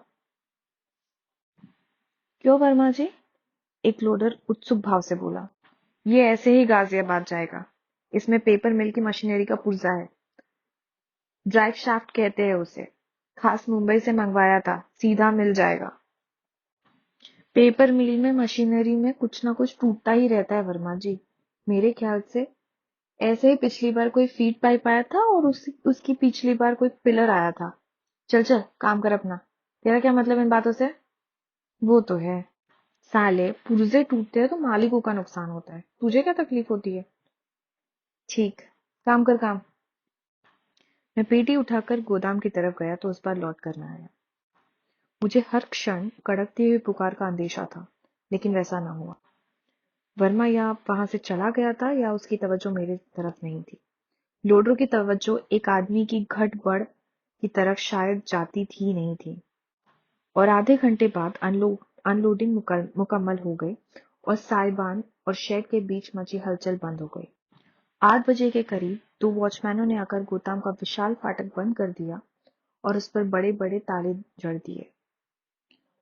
क्यों वर्मा जी? एक लोडर उत्सुक भाव से बोला। ये ऐसे ही गाजियाबाद जाएगा। इसमें पेपर मिल की मशीनरी का पुर्जा है। ड्राइव शाफ्ट कहते हैं उसे। खास मुंबई से मंगवाया था, सीधा मिल जाएगा। पेपर मिल में मशीनरी में कुछ ना कुछ टूटता ही रहता है वर्मा जी। मेरे ख्याल से ऐसे ही पिछली बार कोई फीड पाइप आया था और उसकी पिछली बार कोई पिलर आया था। चल चल काम कर अपना। तेरा क्या मतलब इन बातों से? वो तो है। साले पुर्जे टूटते हैं तो मालिकों का नुकसान होता है, तुझे क्या तकलीफ होती है? ठीक, काम कर काम। मैं पेटी उठाकर गोदाम की तरफ गया तो उस बार लौट कर न आया। मुझे हर क्षण कड़कती हुई पुकार का अंदेशा था, लेकिन वैसा न हुआ। वर्मा या वहां से चला गया था या उसकी तवज्जो मेरी तरफ नहीं थी। लोडरों की तवज्जो एक आदमी की घट बढ़ की तरफ शायद जाती थी नहीं थी। और आधे घंटे बाद अनलोडिंग मुकम्मल हो गई और साइबान और शेड के बीच मची हलचल बंद हो गई। 8 बजे के करीब 2 वॉचमैनों ने आकर गोदाम का विशाल फाटक बंद कर दिया और उस पर बड़े बड़े ताले जड़ दिए।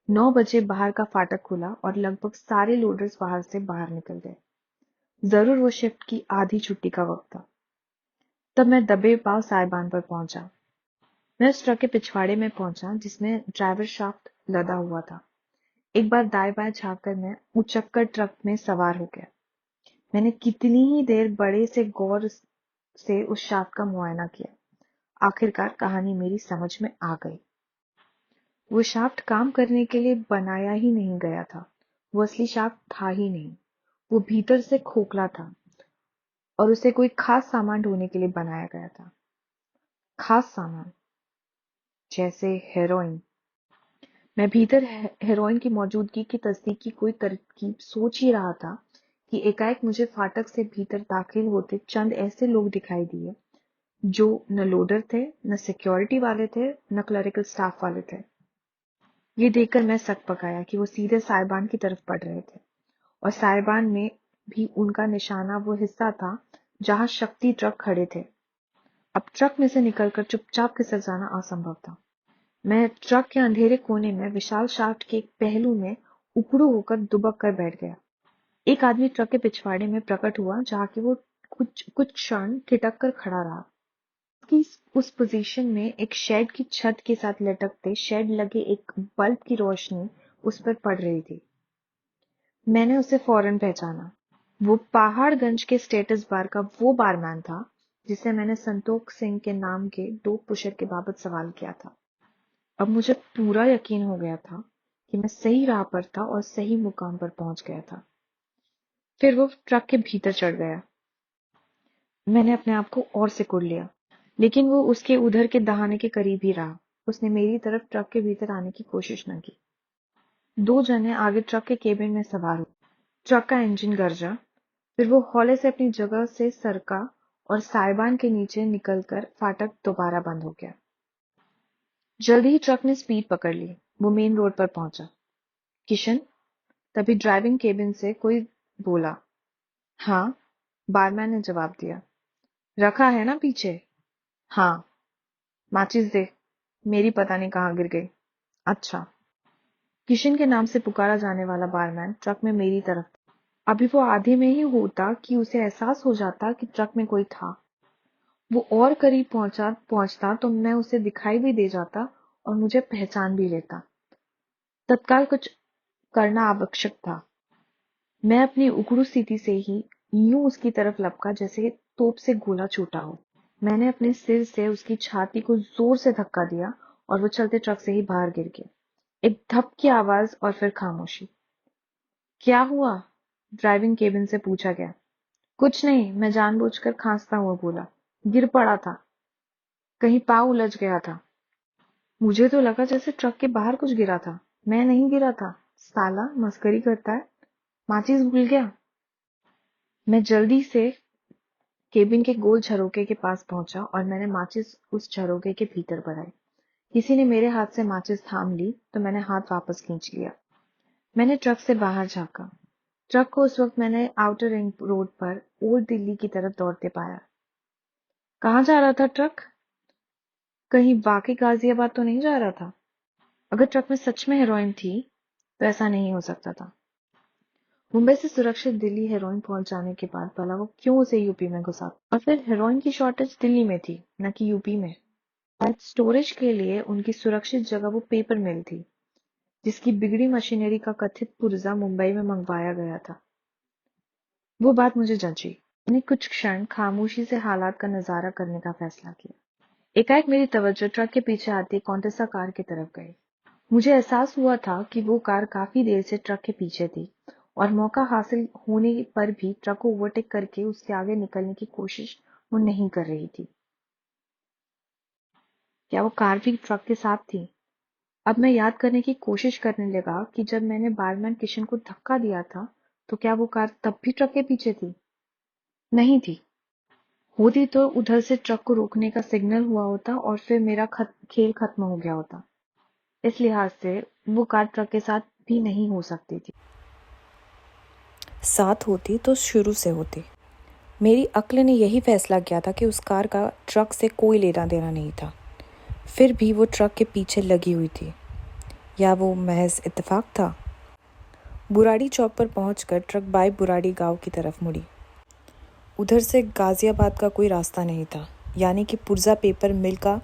9 बजे बाहर का फाटक खुला और लगभग सारे लोडर्स बाहर से बाहर निकल गए। जरूर वो शिफ्ट की आधी छुट्टी का वक्त था। तब मैं दबे पांव साइबान पर पहुंचा। मैं उस ट्रक के पिछवाड़े में पहुंचा जिसमें ड्राइवर शाफ्ट लदा हुआ था। एक बार दाएं बाएं झांककर मैं उचक्कर ट्रक में सवार हो गया। मैंने कितनी ही देर बड़े से गौर से उस शाफ्ट का मुआयना किया। आखिरकार कहानी मेरी समझ में आ गई। वो शाफ्ट काम करने के लिए बनाया ही नहीं गया था। वो असली शाफ्ट था ही नहीं। वो भीतर से खोखला था और उसे कोई खास सामान ढोने के लिए बनाया गया था। खास सामान जैसे हेरोइन। मैं भीतर हेरोइन की मौजूदगी की तस्दीक की कोई तरकीब सोच ही रहा था कि एकाएक मुझे फाटक से भीतर दाखिल होते चंद ऐसे लोग दिखाई दिए जो न लोडर थे, न सिक्योरिटी वाले थे, न क्लरिकल स्टाफ वाले थे। ये देखकर मैं सक पकाया कि वो सीधे साइबान की तरफ बढ़ रहे थे और साइबान में भी उनका निशाना वो हिस्सा था जहां शक्ति ट्रक खड़े थे। अब ट्रक में से निकलकर चुपचाप खिसक जाना असंभव था। मैं ट्रक के अंधेरे कोने में विशाल शाफ्ट के एक पहलू में उकड़ू होकर दुबक कर बैठ गया। एक आदमी ट्रक के पिछवाड़े में प्रकट हुआ जहां कि वो कुछ कुछ क्षण ठिठक कर खड़ा रहा। उसकी उस पोजीशन में एक शेड की छत के साथ लटकते शेड लगे एक बल्ब की रोशनी उस पर पड़ रही थी। मैंने उसे फौरन पहचाना। वो पहाड़गंज के स्टेटस बार का वो बारमैन था जिसे मैंने संतोख सिंह के नाम के डोप पुशर के बाबत सवाल किया था। अब मुझे पूरा यकीन हो गया था कि मैं सही राह पर था और सही मुकाम पर पहुंच गया था। फिर वो ट्रक के भीतर चढ़ गया। मैंने अपने आप को और सिकुड़ लिया, लेकिन वो उसके उधर के दहाने के करीब ही रहा। उसने मेरी तरफ ट्रक के भीतर आने की कोशिश न की। 2 जने आगे ट्रक के केबिन में सवार हुए। ट्रक का इंजन गरजा। फिर वो हौले से अपनी जगह से सरका और साइबान के नीचे निकलकर फाटक दोबारा बंद हो गया। जल्दी ही ट्रक ने स्पीड पकड़ ली। वो मेन रोड पर पहुंचा। किशन, तभी ड्राइविंग केबिन से कोई बोला। हाँ, बारमैन ने जवाब दिया। रखा है ना पीछे? हाँ। माचिस दे। मेरी पता नहीं कहाँ गिर गई। अच्छा। किशन के नाम से पुकारा जाने वाला बारमैन ट्रक में मेरी तरफ था। अभी वो आधे में ही होता कि उसे एहसास हो जाता कि ट्रक में कोई था। वो और करीब पहुंचता तो मैं उसे दिखाई भी दे जाता और मुझे पहचान भी लेता। तत्काल कुछ करना आवश्यक था। मैं अपनी उकड़ू स्थिति से ही यूं उसकी तरफ लपका जैसे तोप से गोला छूटा हो। मैंने अपने सिर से उसकी छाती को जोर से धक्का दिया और वो चलते ट्रक से ही बाहर गिर गया। एक धप की आवाज और फिर खामोशी। क्या हुआ? ड्राइविंग केबिन से पूछा गया। कुछ नहीं, मैं जानबूझकर खांसता हुआ बोला। गिर पड़ा था, कहीं पाँव उलझ गया था। मुझे तो लगा जैसे ट्रक के बाहर कुछ गिरा था। मैं नहीं गिरा था। साला मस्करी करता है। माचिस भूल गया। मैं जल्दी से केबिन के गोल झरोके के पास पहुंचा और मैंने माचिस उस झरोके के भीतर बढ़ाई। किसी ने मेरे हाथ से माचिस थाम ली तो मैंने हाथ वापस खींच लिया। मैंने ट्रक से बाहर झांका। ट्रक को उस वक्त मैंने आउटर रिंग रोड पर ओल्ड दिल्ली की तरफ दौड़ते पाया। कहाँ जा रहा था ट्रक? कहीं वाकई गाजियाबाद तो नहीं जा रहा था? अगर ट्रक में सच में हेरोइन थी तो ऐसा नहीं हो सकता था। मुंबई से सुरक्षित दिल्ली हेरोइन पहुंच जाने के बाद भला वो क्यों उसे यूपी में घुसा? और फिर हेरोइन की शॉर्टेज दिल्ली में थी, न कि यूपी में। शायद स्टोरेज के लिए उनकी सुरक्षित जगह वो पेपर मिल थी, जिसकी बिगड़ी मशीनरी का कथित पुर्जा मुंबई में मंगवाया गया था। वो बात मुझे जंची। मैंने कुछ क्षण खामोशी से हालात का नजारा करने का फैसला किया। एकाएक मेरी तवज्जो ट्रक के पीछे आती कॉन्टेसा कार की तरफ गई। मुझे एहसास हुआ था कि वो कार काफी देर से ट्रक के पीछे थी और मौका हासिल होने पर भी ट्रक को ओवरटेक करके उसके आगे निकलने की कोशिश वो नहीं कर रही थी। क्या वो कार भी ट्रक के साथ थी? अब मैं याद करने की कोशिश करने लगा कि जब मैंने बारमैन किशन को धक्का दिया था तो क्या वो कार तब भी ट्रक के पीछे थी? नहीं थी। होती तो उधर से ट्रक को रोकने का सिग्नल हुआ होता और फिर मेरा खेल खत्म हो गया होता। इस लिहाज से वो कार ट्रक के साथ भी नहीं हो सकती थी। साथ होती तो शुरू से होती। मेरी अक्ल ने यही फैसला किया था कि उस कार का ट्रक से कोई लेना देना नहीं था। फिर भी वो ट्रक के पीछे लगी हुई थी। या वो महज इत्तेफाक था? बुराड़ी चौक पर पहुंचकर ट्रक बाय बुराड़ी गांव की तरफ मुड़ी। उधर से गाजियाबाद का कोई रास्ता नहीं था, यानी कि पुर्जा पेपर मिल का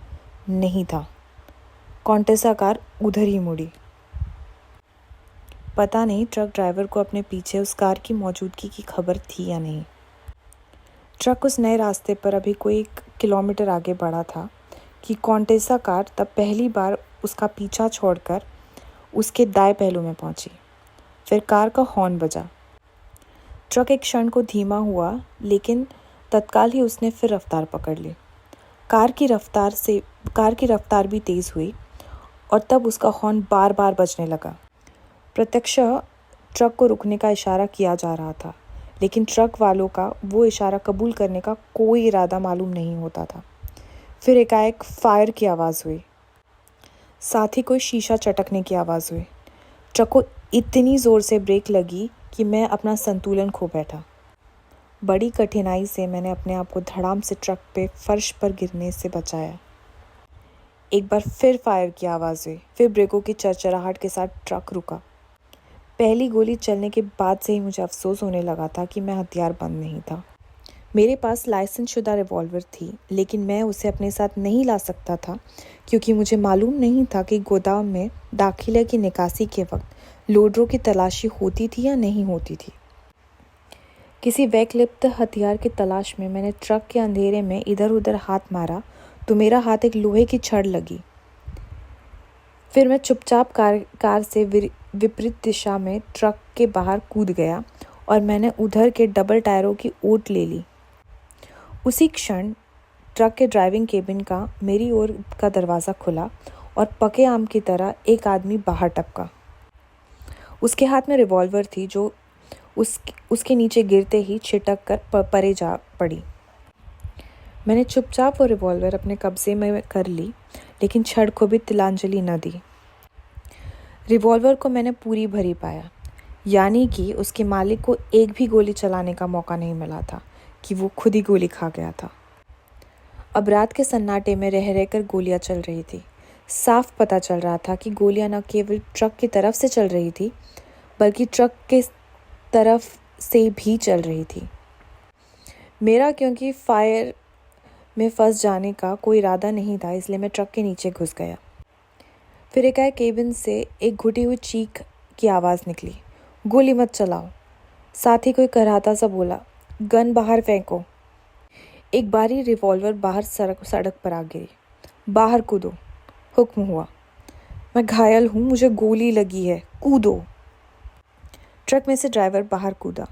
नहीं था। कॉन्टेसा कार उधर ही मुड़ी। पता नहीं ट्रक ड्राइवर को अपने पीछे उस कार की मौजूदगी की खबर थी या नहीं। ट्रक उस नए रास्ते पर अभी कोई 1 किलोमीटर आगे बढ़ा था कि कॉन्टेसा कार तब पहली बार उसका पीछा छोड़कर उसके दाएं पहलू में पहुंची। फिर कार का हॉर्न बजा। ट्रक एक क्षण को धीमा हुआ, लेकिन तत्काल ही उसने फिर रफ्तार पकड़ ली। कार की रफ्तार भी तेज़ हुई और तब उसका हॉर्न बार बार बजने लगा। प्रत्यक्षतः ट्रक को रुकने का इशारा किया जा रहा था, लेकिन ट्रक वालों का वो इशारा कबूल करने का कोई इरादा मालूम नहीं होता था। फिर एकाएक फायर की आवाज़ हुई। साथ ही कोई शीशा चटकने की आवाज़ हुई। ट्रक को इतनी ज़ोर से ब्रेक लगी कि मैं अपना संतुलन खो बैठा। बड़ी कठिनाई से मैंने अपने आप को धड़ाम से ट्रक पे फर्श पर गिरने से बचाया। एक बार फिर फायर की आवाज़ हुई। फिर ब्रेकों की चरचराहट के साथ ट्रक रुका। पहली गोली चलने के बाद से ही मुझे अफसोस होने लगा था कि मैं हथियारबंद नहीं था। मेरे पास लाइसेंस शुदा रिवॉल्वर थी, लेकिन मैं उसे अपने साथ नहीं ला सकता था क्योंकि मुझे मालूम नहीं था कि गोदाम में दाखिले की निकासी के वक्त लोडरों की तलाशी होती थी या नहीं होती थी। किसी वैकल्पिक हथियार की तलाश में मैंने ट्रक के अंधेरे में इधर उधर हाथ मारा तो मेरा हाथ एक लोहे की छड़ लगी। फिर मैं चुपचाप कार से विपरीत दिशा में ट्रक के बाहर कूद गया और मैंने उधर के डबल टायरों की ओट ले ली। उसी क्षण ट्रक के ड्राइविंग केबिन का मेरी ओर का दरवाज़ा खुला और पके आम की तरह एक आदमी बाहर टपका। उसके हाथ में रिवॉल्वर थी जो उसके नीचे गिरते ही छिटक कर परे जा पड़ी। मैंने चुपचाप वो रिवॉल्वर अपने कब्जे में कर ली, लेकिन छड़ को भी तिलांजलि न दी। रिवॉल्वर को मैंने पूरी भरी पाया, यानी कि उसके मालिक को एक भी गोली चलाने का मौका नहीं मिला था कि वो खुद ही गोली खा गया था। अब रात के सन्नाटे में रह रहकर गोलियां चल रही थी। साफ पता चल रहा था कि गोलियां न केवल ट्रक की तरफ से चल रही थी, बल्कि ट्रक के तरफ से भी चल रही थी। मेरा क्योंकि फायर में फंस जाने का कोई इरादा नहीं था, इसलिए मैं ट्रक के नीचे घुस गया। फिर एकाएक केबिन से एक घुटी हुई चीख की आवाज़ निकली, गोली मत चलाओ। साथ ही कोई कराहता सा बोला, गन बाहर फेंको। एक बारी रिवॉल्वर बाहर सड़क पर आ गिरी। बाहर कूदो, हुक्म हुआ। मैं घायल हूँ, मुझे गोली लगी है, कूदो। ट्रक में से ड्राइवर बाहर कूदा।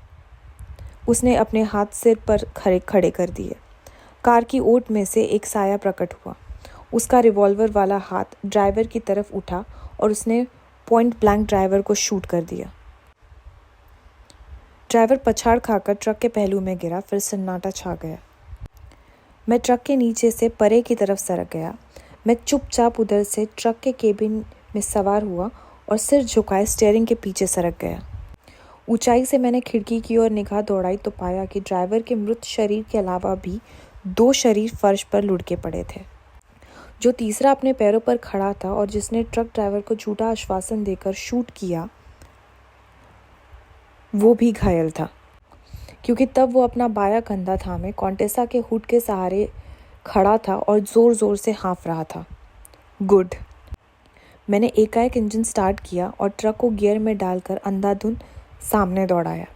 उसने अपने हाथ सिर पर खड़े कर दिए। कार की ओट में से एक साया प्रकट हुआ। उसका रिवॉल्वर वाला हाथ ड्राइवर की तरफ उठा और उसने पॉइंट ब्लैंक ड्राइवर को शूट कर दिया। ड्राइवर पछाड़ खाकर ट्रक के पहलू में गिरा, फिर सन्नाटा छा गया। मैं ट्रक के नीचे से परे की तरफ सरक गया। मैं चुपचाप उधर से ट्रक के केबिन में सवार हुआ और सिर झुकाए स्टीयरिंग के पीछे सरक गया। ऊंचाई से मैंने खिड़की की ओर निगाह दौड़ाई तो पाया कि ड्राइवर के मृत शरीर के अलावा भी 2 शरीर फर्श पर लुढ़के पड़े थे। जो तीसरा अपने पैरों पर खड़ा था और जिसने ट्रक ड्राइवर को झूठा आश्वासन देकर शूट किया, वो भी घायल था, क्योंकि तब वो अपना बायां कंधा थामे कॉन्टेसा के हुड के सहारे खड़ा था और ज़ोर ज़ोर से हाँफ रहा था। गुड। मैंने एकाएक इंजन स्टार्ट किया और ट्रक को गियर में डालकर अंधाधुंध सामने दौड़ाया।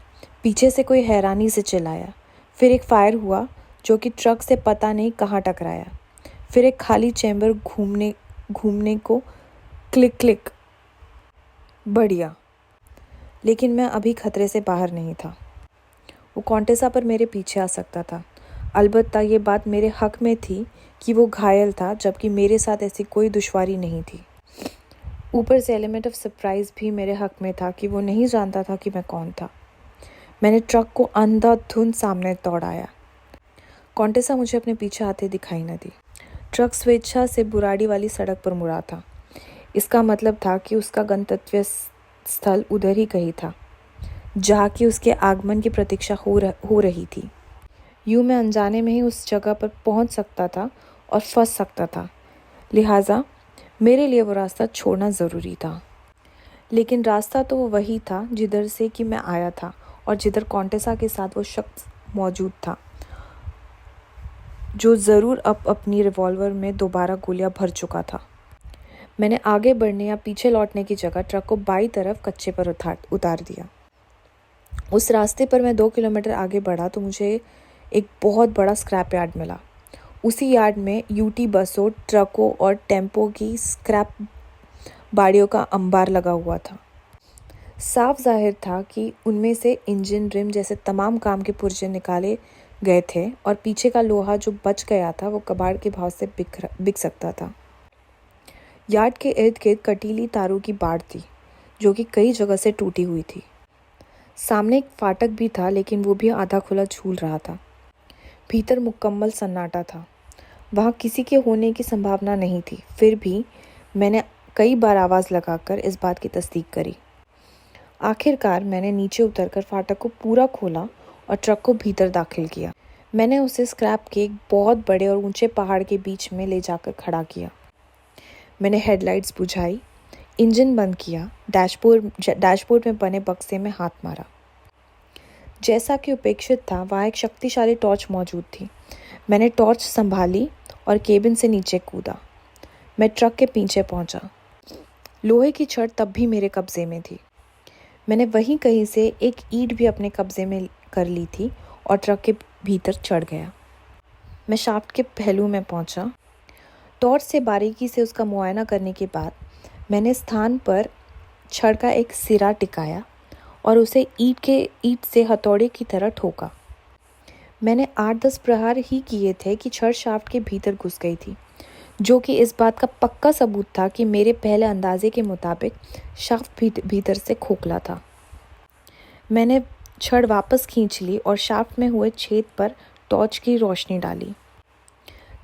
पीछे से कोई हैरानी से चिल्लाया। फिर एक फायर हुआ जो कि ट्रक से पता नहीं कहाँ टकराया। फिर एक खाली चैम्बर घूमने को क्लिक क्लिक। बढ़िया। लेकिन मैं अभी खतरे से बाहर नहीं था। वो कॉन्टेसा पर मेरे पीछे आ सकता था। अलबत्ता ये बात मेरे हक में थी कि वो घायल था, जबकि मेरे साथ ऐसी कोई दुश्वारी नहीं थी। ऊपर से एलिमेंट ऑफ सरप्राइज भी मेरे हक में था कि वो नहीं जानता था कि मैं कौन था। मैंने ट्रक को अंधाधुंध सामने दौड़ाया। कॉन्टेसा मुझे अपने पीछे आते दिखाई न दी। ट्रक स्वेच्छा से बुराड़ी वाली सड़क पर मुड़ा था। इसका मतलब था कि उसका गंतव्य स्थल उधर ही कहीं था, जहाँ की उसके आगमन की प्रतीक्षा हो रही थी। यूँ मैं अनजाने में ही उस जगह पर पहुँच सकता था और फंस सकता था। लिहाजा मेरे लिए वो रास्ता छोड़ना ज़रूरी था। लेकिन रास्ता तो वो वही था जिधर से कि मैं आया था और जिधर कॉन्टेसा के साथ वो शख्स मौजूद था, जो ज़रूर अब अपनी रिवॉल्वर में दोबारा गोलियां भर चुका था। मैंने आगे बढ़ने या पीछे लौटने की जगह ट्रक को बाईं तरफ कच्चे पर उतार दिया। उस रास्ते पर मैं 2 किलोमीटर आगे बढ़ा तो मुझे एक बहुत बड़ा स्क्रैप यार्ड मिला। उसी यार्ड में यूटी बसों, ट्रकों और टेम्पो की स्क्रैप बाड़ियों का अंबार लगा हुआ था। साफ जाहिर था कि उनमें से इंजन, रिम जैसे तमाम काम के पुर्जे निकाले गए थे और पीछे का लोहा जो बच गया था वो कबाड़ के भाव से बिक सकता था। यार्ड के इर्द गिर्द कटीली तारों की बाड़ थी, जो कि कई जगह से टूटी हुई थी। सामने एक फाटक भी था, लेकिन वो भी आधा खुला झूल रहा था। भीतर मुकम्मल सन्नाटा था। वहाँ किसी के होने की संभावना नहीं थी। फिर भी मैंने कई बार आवाज़ लगाकर इस बात की तस्दीक करी। आखिरकार मैंने नीचे उतरकर फाटक को पूरा खोला और ट्रक को भीतर दाखिल किया। मैंने उसे स्क्रैप के एक बहुत बड़े और ऊंचे पहाड़ के बीच में ले जाकर खड़ा मैंने हेडलाइट्स बुझाई, इंजन बंद किया, डैशबोर्ड में बने बक्से में हाथ मारा। जैसा कि उपेक्षित था, वहाँ एक शक्तिशाली टॉर्च मौजूद थी। मैंने टॉर्च संभाली और केबिन से नीचे कूदा। मैं ट्रक के पीछे पहुंचा। लोहे की छड़ तब भी मेरे कब्जे में थी। मैंने वहीं कहीं से एक ईंट भी अपने कब्जे में कर ली थी और ट्रक के भीतर चढ़ गया। मैं शाफ्ट के पहलू में पहुंचा। टॉर्च से बारीकी से उसका मुआयना करने के बाद मैंने स्थान पर छड़ का एक सिरा टिकाया और उसे ईंट से हथौड़े की तरह ठोका। मैंने 8-10 प्रहार ही किए थे कि छड़ शाफ्ट के भीतर घुस गई थी, जो कि इस बात का पक्का सबूत था कि मेरे पहले अंदाजे के मुताबिक शाफ्ट भीतर से खोखला था। मैंने छड़ वापस खींच ली और शाफ्ट में हुए छेद पर टॉर्च की रोशनी डाली।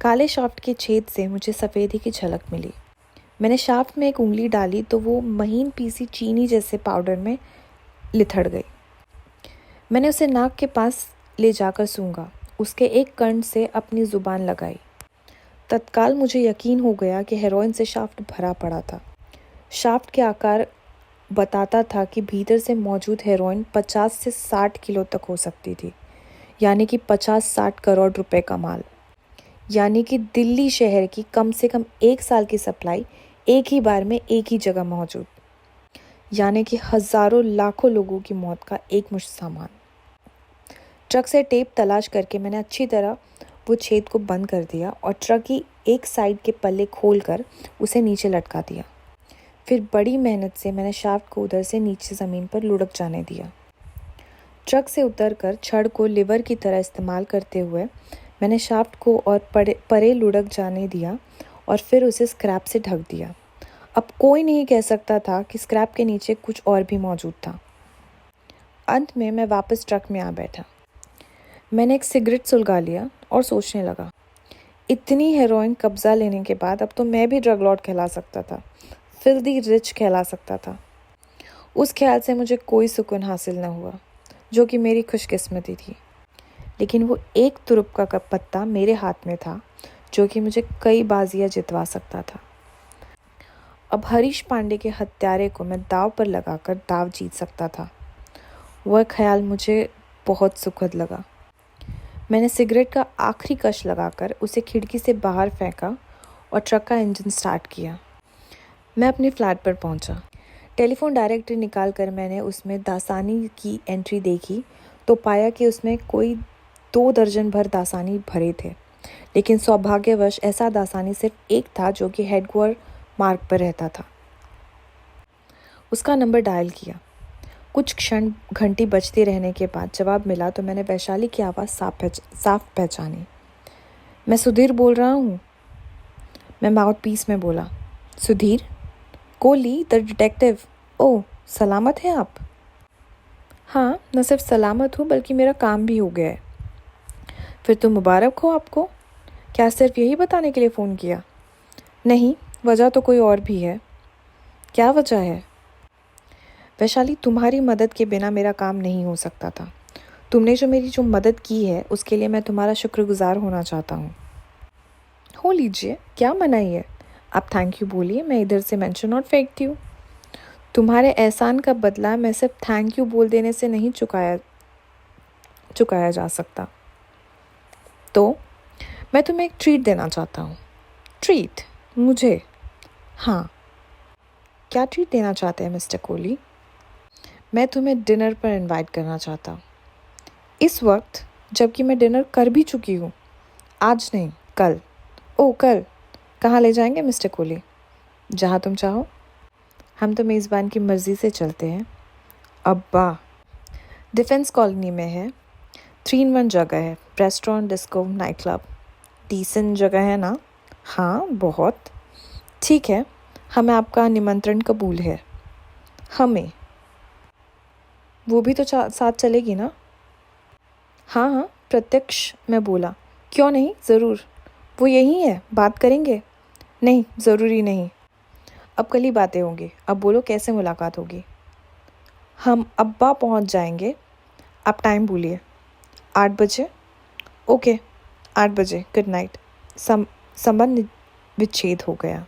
काले शाफ्ट के छेद से मुझे सफ़ेदी की झलक मिली। मैंने शाफ्ट में एक उंगली डाली तो वो महीन पीसी चीनी जैसे पाउडर में लिथड़ गई। मैंने उसे नाक के पास ले जाकर सूंघा, उसके एक कण से अपनी ज़ुबान लगाई। तत्काल मुझे यकीन हो गया कि हेरोइन से शाफ्ट भरा पड़ा था। शाफ्ट के आकार बताता था कि भीतर से मौजूद हेरोइन 50 से 60 किलो तक हो सकती थी, यानी कि 50-60 करोड़ रुपए का माल, यानी कि दिल्ली शहर की कम से कम 1 साल की सप्लाई एक ही बार में एक ही जगह मौजूद, यानी कि हज़ारों लाखों लोगों की मौत का एक मुश्त सामान। ट्रक से टेप तलाश करके मैंने अच्छी तरह वो छेद को बंद कर दिया और ट्रक की एक साइड के पल्ले खोलकर उसे नीचे लटका दिया। फिर बड़ी मेहनत से मैंने शाफ्ट को उधर से नीचे ज़मीन पर लुढ़क जाने दिया। ट्रक से उतरकर छड़ को लिवर की तरह इस्तेमाल करते हुए मैंने शाफ्ट को और परे लुढ़क जाने दिया और फिर उसे स्क्रैप से ढक दिया। अब कोई नहीं कह सकता था कि स्क्रैप के नीचे कुछ और भी मौजूद था। अंत में मैं वापस ट्रक में आ बैठा। मैंने एक सिगरेट सुलगा लिया और सोचने लगा, इतनी हेरोइन कब्जा लेने के बाद अब तो मैं भी ड्रग लॉर्ड कहला सकता था, फिल्दी रिच कहला सकता था। उस ख्याल से मुझे कोई सुकून हासिल न हुआ, जो कि मेरी खुशकिस्मती थी। लेकिन वो एक तुरुप का पत्ता मेरे हाथ में था, जो कि मुझे कई बाजियां जितवा सकता था। अब हरीश पांडे के हत्यारे को मैं दाव पर लगाकर दाव जीत सकता था। वह ख्याल मुझे बहुत सुखद लगा। मैंने सिगरेट का आखिरी कश लगाकर उसे खिड़की से बाहर फेंका और ट्रक का इंजन स्टार्ट किया। मैं अपने फ्लैट पर पहुंचा। टेलीफोन डायरेक्टरी निकाल कर मैंने उसमें दासानी की एंट्री देखी तो पाया कि उसमें कोई 2 दर्जन भर दासानी भरे थे, लेकिन सौभाग्यवश ऐसा दासानी सिर्फ एक था जो कि हेडक्वार्टर मार्ग पर रहता था। उसका नंबर डायल किया। कुछ क्षण घंटी बजते रहने के बाद जवाब मिला तो मैंने वैशाली की आवाज़ साफ पहचानी। मैं सुधीर बोल रहा हूँ। मैं माउथ पीस में बोला, Sudhir? Kohli the detective. Oh, सलामत हैं आप? हाँ, न सिर्फ सलामत हूँ बल्कि मेरा काम भी हो गया है। फिर तो मुबारक हो आपको। क्या सिर्फ यही बताने के लिए फ़ोन किया? नहीं, वजह तो कोई और भी है। क्या वजह है? वैशाली, तुम्हारी मदद के बिना मेरा काम नहीं हो सकता था। तुमने जो मदद की है उसके लिए मैं तुम्हारा शुक्रगुजार होना चाहता हूँ। हो लीजिए, क्या मनाही है? आप थैंक यू बोलिए, मैं इधर से मेंशन नोट फेंकती हूँ। तुम्हारे एहसान का बदला मैं सिर्फ थैंक यू बोल देने से नहीं चुकाया जा सकता। तो मैं तुम्हें एक ट्रीट देना चाहता हूँ। ट्रीट? मुझे? हाँ। क्या ट्रीट देना चाहते हैं मिस्टर कोहली? मैं तुम्हें डिनर पर इनवाइट करना चाहता हूँ। इस वक्त, जबकि मैं डिनर कर भी चुकी हूँ। आज नहीं, कल। ओह, कल? कहाँ ले जाएंगे मिस्टर कोहली? जहाँ तुम चाहो। हम तो मेज़बान की मर्ज़ी से चलते हैं। अब्बा। डिफेंस कॉलोनी में है। 3 in 1 जगह है। Restaurant, disco, night club. Decent जगह है ना? हाँ, बहुत। ठीक है, हमें आपका निमंत्रण कबूल है। हमें? वो भी तो साथ चलेगी ना? हाँ हाँ, प्रत्यक्ष। मैं बोला, क्यों नहीं, ज़रूर। वो यही है, बात करेंगे? नहीं, ज़रूरी नहीं। अब कल ही बातें होंगी। अब बोलो, कैसे मुलाकात होगी? हम अब्बा पहुंच जाएंगे। आप टाइम बोलिए। 8 बजे? ओके, 8 बजे। Good night. संबंध विच्छेद हो गया।